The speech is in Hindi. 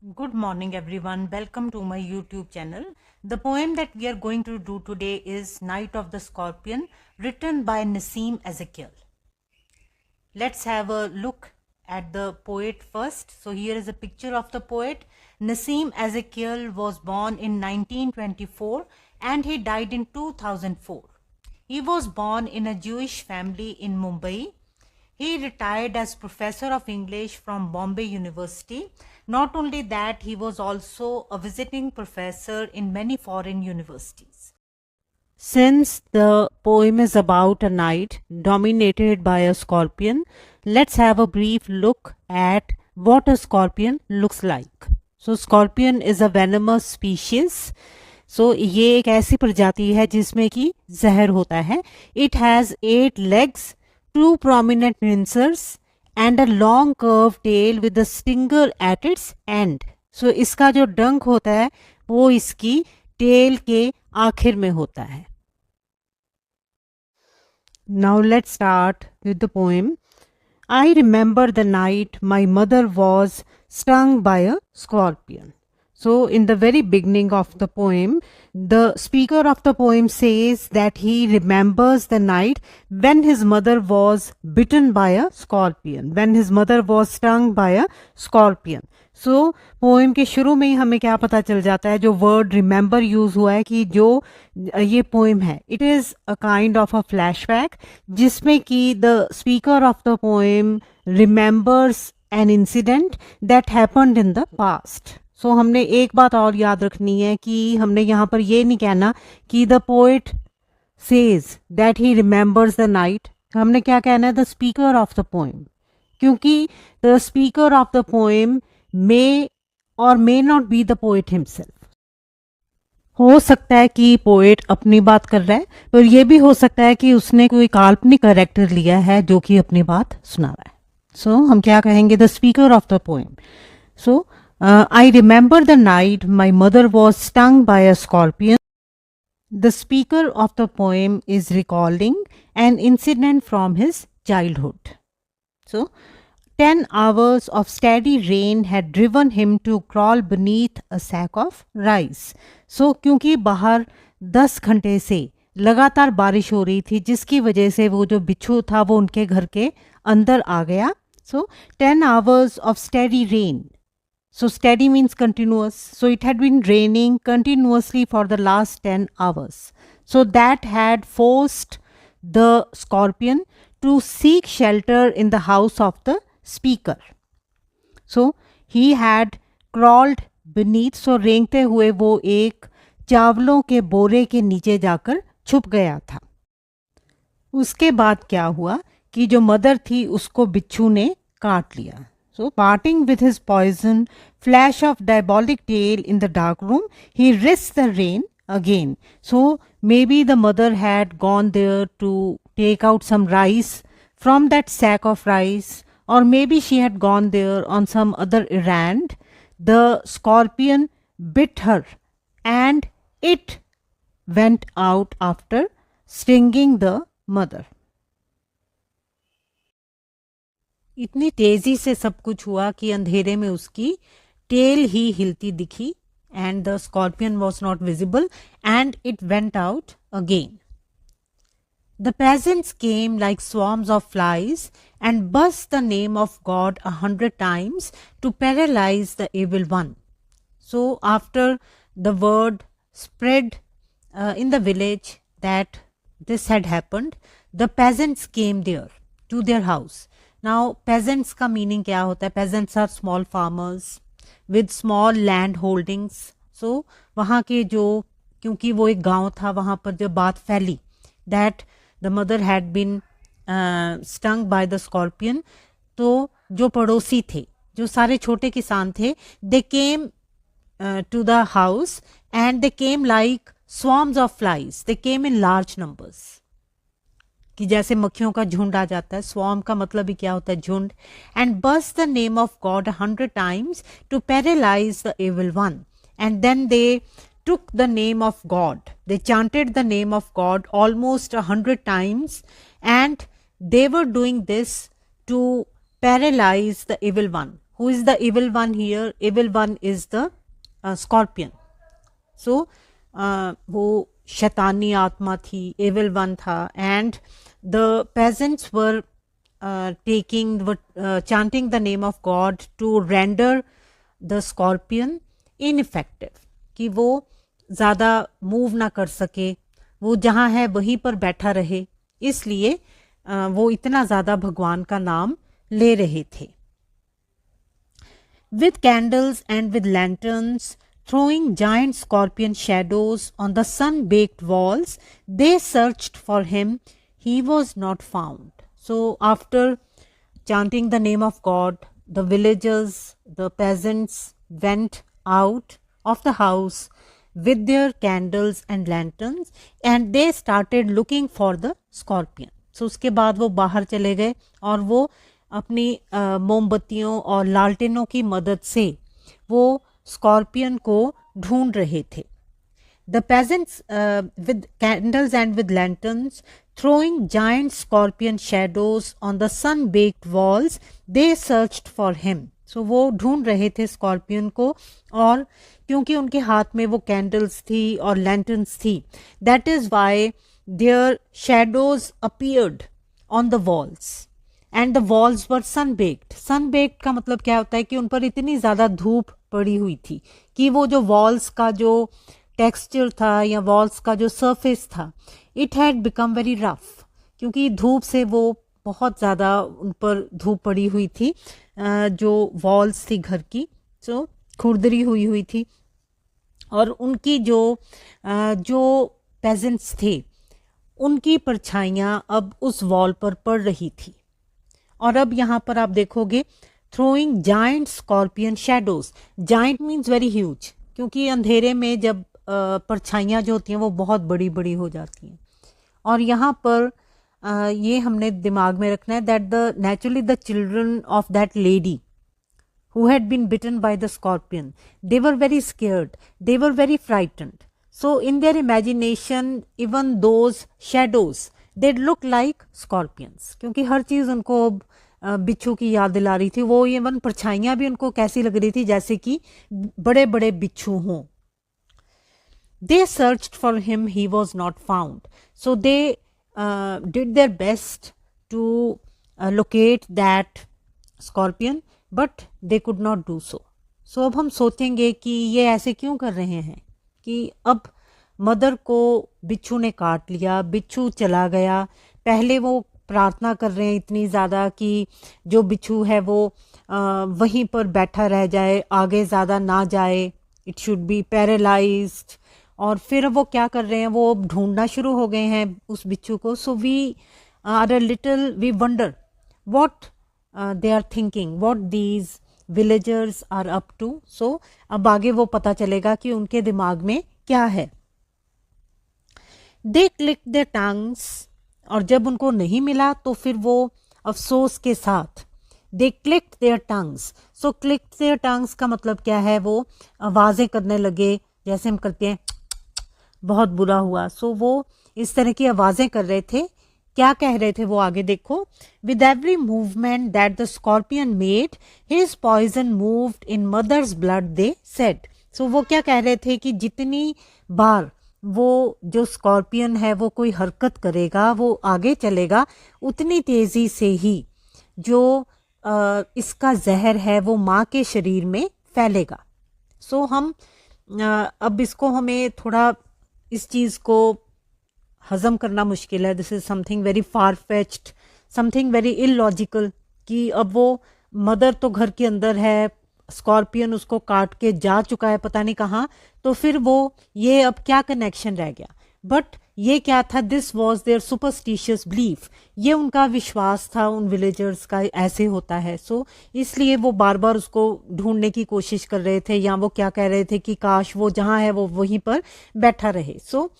Good morning, everyone. Welcome to my YouTube channel. The poem that we are going to do today is Night of the Scorpion, written by Naseem Ezekiel. Let's have a look at the poet first. So here is a picture of the poet. Naseem Ezekiel was born in 1924 and he died in 2004. He was born in a Jewish family in Mumbai. He retired as professor of English from Bombay University. Not only that, he was also a visiting professor in many foreign universities. Since the poem is about a night dominated by a scorpion, let's have a brief look at what a scorpion looks like. So, scorpion is a venomous species. So, ये एक ऐसी प्रजाति है जिसमें कि जहर होता है. It has 8 legs, 2 prominent pincers and a long curved tail with a stinger at its end. So, इसका जो डंक होता है वो इसकी टेल के आखिर में होता है. Now let's start with the poem. I remember the night my mother was stung by a scorpion. So, in the very beginning of the poem, the speaker of the poem says that he remembers the night when his mother was bitten by a scorpion, when his mother was stung by a scorpion. So, poem के शुरू में ही हमें क्या पता चल जाता है, जो वर्ड रिमेंबर यूज हुआ है कि जो ये पोएम है, it is a kind of a flashback जिसमें कि the speaker of the poem remembers an incident that happened in the past. So हमने एक बात और याद रखनी है कि हमने यहाँ पर ये नहीं कहना कि the poet says that he remembers the night. हमने क्या कहना है, the speaker of the poem, क्योंकि the speaker of the poem may or may not be the poet himself. हो सकता है कि पोएट अपनी बात कर रहा है, पर यह भी हो सकता है कि उसने कोई काल्पनिक कैरेक्टर लिया है जो कि अपनी बात सुना रहा है. सो हम क्या कहेंगे, the speaker of the poem. So I remember the night my mother was stung by a scorpion. The speaker of the poem is recalling an incident from his childhood. So, 10 hours of steady rain had driven him to crawl beneath a sack of rice. So, क्योंकि बाहर 10 घंटे से लगातार बारिश हो रही थी जिसकी वजह से वो जो बिच्छू था वो उनके घर के अंदर आ गया. So, 10 hours of steady rain. So, steady means continuous. So, it had been raining continuously for the last 10 hours. So, that had forced the scorpion to seek shelter in the house of the speaker. So, he had crawled beneath. So, रेंगते हुए वो एक चावलों के बोरे के नीचे जाकर छुप गया था. उसके बाद क्या हुआ कि जो मदर थी उसको बिच्छू ने काट लिया. So, parting with his poison flash of diabolic tail in the dark room, he risked the rain again. So, maybe the mother had gone there to take out some rice from that sack of rice, or maybe she had gone there on some other errand. The scorpion bit her and it went out after stinging the mother. इतनी तेजी से सब कुछ हुआ कि अंधेरे में उसकी टेल ही हिलती दिखी and the scorpion was not visible and it went out again. The peasants came like swarms of flies and बस the name of God 100 times to paralyse the evil one. So after the word spread in the village that this had happened, the peasants came there to their house. Now, peasants का meaning क्या होता है? Peasants are small farmers with small land holdings. So, वहाँ के जो, क्योंकि वो एक गांव था, वहाँ पर जो बात फैली that the mother had been stung by the scorpion, तो जो पड़ोसी थे, जो सारे छोटे किसान थे, they came to the house and they came like swarms of flies. They came in large numbers. कि जैसे मक्खियों का झुंड आ जाता है, स्वॉर्म का मतलब ही क्या होता है, झुंड. एंड बस the name of God 100 times to paralyse the evil one. And then they took the name of God. They chanted the name of God almost 100 times, and they were doing this to paralyze the evil one. Who is the evil one here? Evil one is the scorpion. So वो शैतानी आत्मा थी, evil one था, and the peasants were chanting the name of God to render the scorpion ineffective, कि वो ज़्यादा मूव ना कर सके, वो जहाँ है वहीं पर बैठा रहे, इसलिए वो इतना ज़्यादा भगवान का नाम ले रहे थे. With candles and with lanterns, throwing giant scorpion shadows on the sun-baked walls, they searched for him. He was not found. So after chanting the name of God, the villagers, the peasants went out of the house with their candles and lanterns and they started looking for the scorpion. So उसके बाद वो बाहर चले गए और वो अपनी मोमबत्तियों और लालटेनों की मदद से वो स्कॉर्पियन को ढूंढ रहे थे. The peasants with candles and with lanterns throwing giant scorpion shadows on the sun-baked walls, they searched for him. So वो ढूंढ रहे थे स्कॉर्पियन को और क्योंकि उनके हाथ में वो कैंडल्स थी और लैंटर्न्स थी, that is why their shadows appeared on the walls and the walls were sun-baked. Sun-baked का मतलब क्या होता है कि उन पर इतनी ज़्यादा धूप पड़ी हुई थी कि वो जो वॉल्स का जो टेक्सचर था या वॉल्स का जो सरफेस था, it had become very rough, क्योंकि धूप से वो बहुत ज़्यादा उन पर धूप पड़ी हुई थी, जो वॉल्स थी घर की, सो खुरदरी हुई थी और उनकी जो पेजेंट्स थे उनकी परछाइयाँ अब उस वॉल पर पड़ रही थी. और अब यहाँ पर आप देखोगे throwing giant scorpion shadows. Giant means very huge, क्योंकि अंधेरे में जब परछाइयाँ जो होती हैं वो बहुत बड़ी बड़ी हो जाती हैं. और यहाँ पर ये हमने दिमाग में रखना है that the naturally the children of that lady who had been bitten by the scorpion, they were very scared, they were very frightened. So in their imagination even those shadows, they look like scorpions, क्योंकि हर चीज़ उनको बिच्छू की याद दिला रही थी. वो इवन परछाइयाँ भी उनको कैसी लग रही थी, जैसे कि बड़े बड़े बिच्छू हों. They searched for him, he was not found. So they did their best to locate that scorpion, but they could not do so. So अब हम सोचेंगे कि ये ऐसे क्यों कर रहे हैं कि अब मदर को बिच्छू ने काट लिया, बिच्छू चला गया. पहले वो प्रार्थना कर रहे हैं इतनी ज़्यादा कि जो बिच्छू है वो वहीं पर बैठा रह जाए, आगे ज़्यादा ना जाए, इट शुड बी पैरालाइज्ड. और फिर वो क्या कर रहे हैं, वो ढूंढना शुरू हो गए हैं उस बिच्छू को. So we are a little, we wonder what they are thinking, what these villagers are up to. So अब आगे वो पता चलेगा कि उनके दिमाग में क्या है. दे क्लिक देयर टंग्स, और जब उनको नहीं मिला तो फिर वो अफसोस के साथ they clicked their tongues. So clicked their tongues का मतलब क्या है, वो आवाज़ें करने लगे जैसे हम करते हैं बहुत बुरा हुआ. सो वो इस तरह की आवाज़ें कर रहे थे. क्या कह रहे थे वो आगे देखो. With every movement that the scorpion made his poison moved in mother's blood, they said. So वो क्या कह रहे थे कि जितनी बार वो जो स्कॉर्पियन है वो कोई हरकत करेगा, वो आगे चलेगा, उतनी तेज़ी से ही जो इसका जहर है वो माँ के शरीर में फैलेगा. सो हम अब इसको हमें थोड़ा इस चीज़ को हज़म करना मुश्किल है. This is something very far fetched, something very illogical, कि अब वो मदर तो घर के अंदर है, स्कॉर्पियन उसको काट के जा चुका है पता नहीं कहाँ, तो फिर वो ये अब क्या कनेक्शन रह गया. बट ये क्या था, this was their superstitious belief, ये उनका विश्वास था उन विलेजर्स का, ऐसे होता है. सो इसलिए वो बार बार उसको ढूंढने की कोशिश कर रहे थे, या वो क्या कह रहे थे कि काश वो जहाँ है वो वहीं पर बैठा रहे. सो